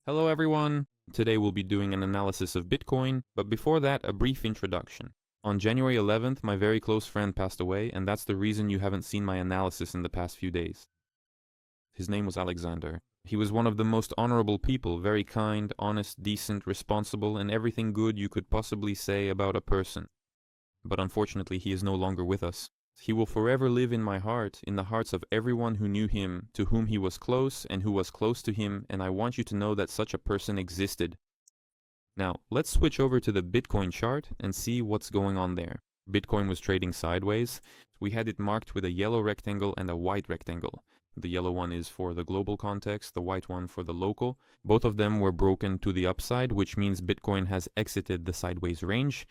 Hello everyone! Today we'll be doing an analysis of Bitcoin, but before that, a brief introduction. On January 11th, my very close friend passed away, and that's the reason you haven't seen my analysis in the past few days. His name was Alexander. He was one of the most honorable people, very kind, honest, decent, responsible, and everything good you could possibly say about a person. But unfortunately, he is no longer with us. He will forever live in my heart, in the hearts of everyone who knew him, to whom he was close, and who was close to him, and I want you to know that such a person existed. Now, let's switch over to the Bitcoin chart and see what's going on there. Bitcoin was trading sideways. We had it marked with a yellow rectangle and a white rectangle. The yellow one is for the global context, the white one for the local. Both of them were broken to the upside, which means Bitcoin has exited the sideways range.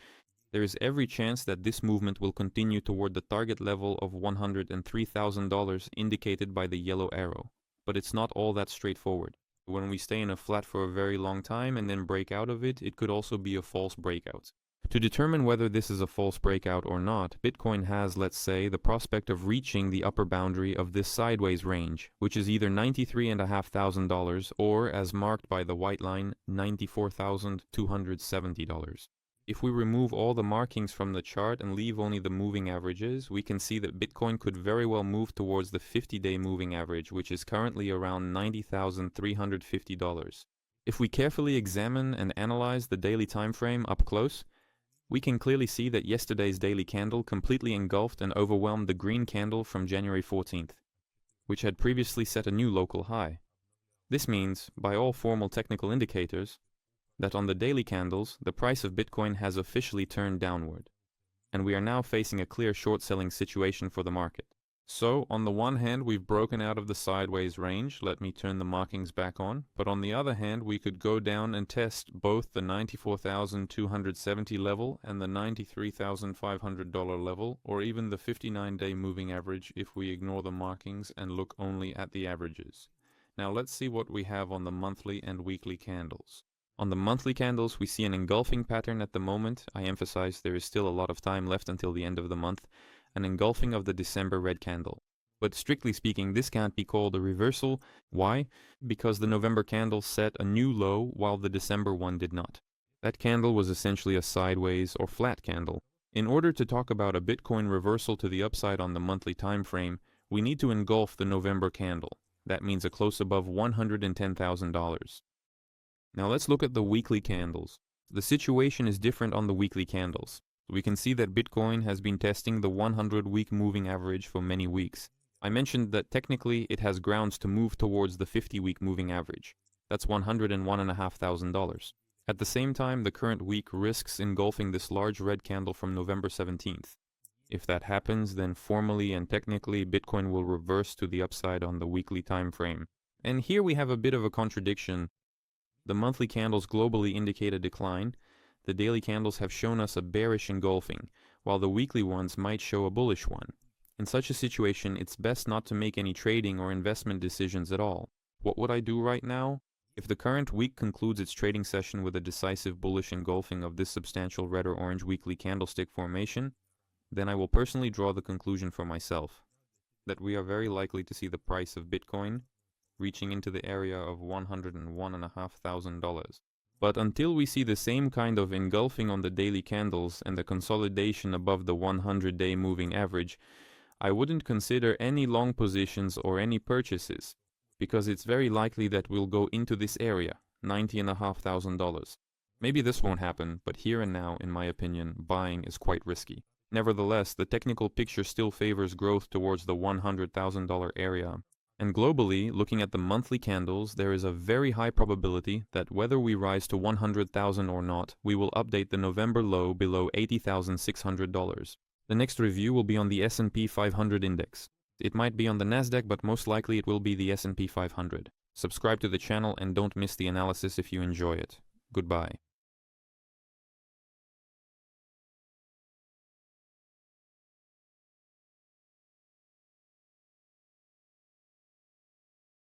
There is every chance that this movement will continue toward the target level of $103,000 indicated by the yellow arrow. But it's not all that straightforward. When we stay in a flat for a very long time and then break out of it, it could also be a false breakout. To determine whether this is a false breakout or not, Bitcoin has, let's say, the prospect of reaching the upper boundary of this sideways range, which is either $93,500 or, as marked by the white line, $94,270. If we remove all the markings from the chart and leave only the moving averages, we can see that Bitcoin could very well move towards the 50-day moving average, which is currently around $90,350. If we carefully examine and analyze the daily time frame up close, we can clearly see that yesterday's daily candle completely engulfed and overwhelmed the green candle from January 14th, which had previously set a new local high. This means, by all formal technical indicators, that on the daily candles, the price of Bitcoin has officially turned downward, and we are now facing a clear short-selling situation for the market. So, on the one hand, we've broken out of the sideways range. Let me turn the markings back on. But on the other hand, we could go down and test both the $94,270 level and the $93,500 level, or even the 59-day moving average if we ignore the markings and look only at the averages. Now let's see what we have on the monthly and weekly candles. On the monthly candles, we see an engulfing pattern at the moment. I emphasize there is still a lot of time left until the end of the month. An engulfing of the December red candle. But strictly speaking, this can't be called a reversal. Why? Because the November candle set a new low while the December one did not. That candle was essentially a sideways or flat candle. In order to talk about a Bitcoin reversal to the upside on the monthly time frame, we need to engulf the November candle. That means a close above $110,000. Now let's look at the weekly candles. The situation is different on the weekly candles. We can see that Bitcoin has been testing the 100-week moving average for many weeks. I mentioned that technically it has grounds to move towards the 50-week moving average. That's $101,500. At the same time, the current week risks engulfing this large red candle from November 17th. If that happens, then formally and technically Bitcoin will reverse to the upside on the weekly time frame. And here we have a bit of a contradiction. The monthly candles globally indicate a decline. The daily candles have shown us a bearish engulfing, while the weekly ones might show a bullish one. In such a situation, it's best not to make any trading or investment decisions at all. What would I do right now? If the current week concludes its trading session with a decisive bullish engulfing of this substantial red or orange weekly candlestick formation, then I will personally draw the conclusion for myself that we are very likely to see the price of Bitcoin reaching into the area of $101,500. But until we see the same kind of engulfing on the daily candles and the consolidation above the 100-day moving average, I wouldn't consider any long positions or any purchases, because it's very likely that we'll go into this area, $90,500. Maybe this won't happen, but here and now, in my opinion, buying is quite risky. Nevertheless, the technical picture still favors growth towards the $100,000 area. And globally, looking at the monthly candles, there is a very high probability that whether we rise to 100,000 or not, we will update the November low below $80,600. The next review will be on the S&P 500 index. It might be on the Nasdaq, but most likely it will be the S&P 500. Subscribe to the channel and don't miss the analysis if you enjoy it. Goodbye.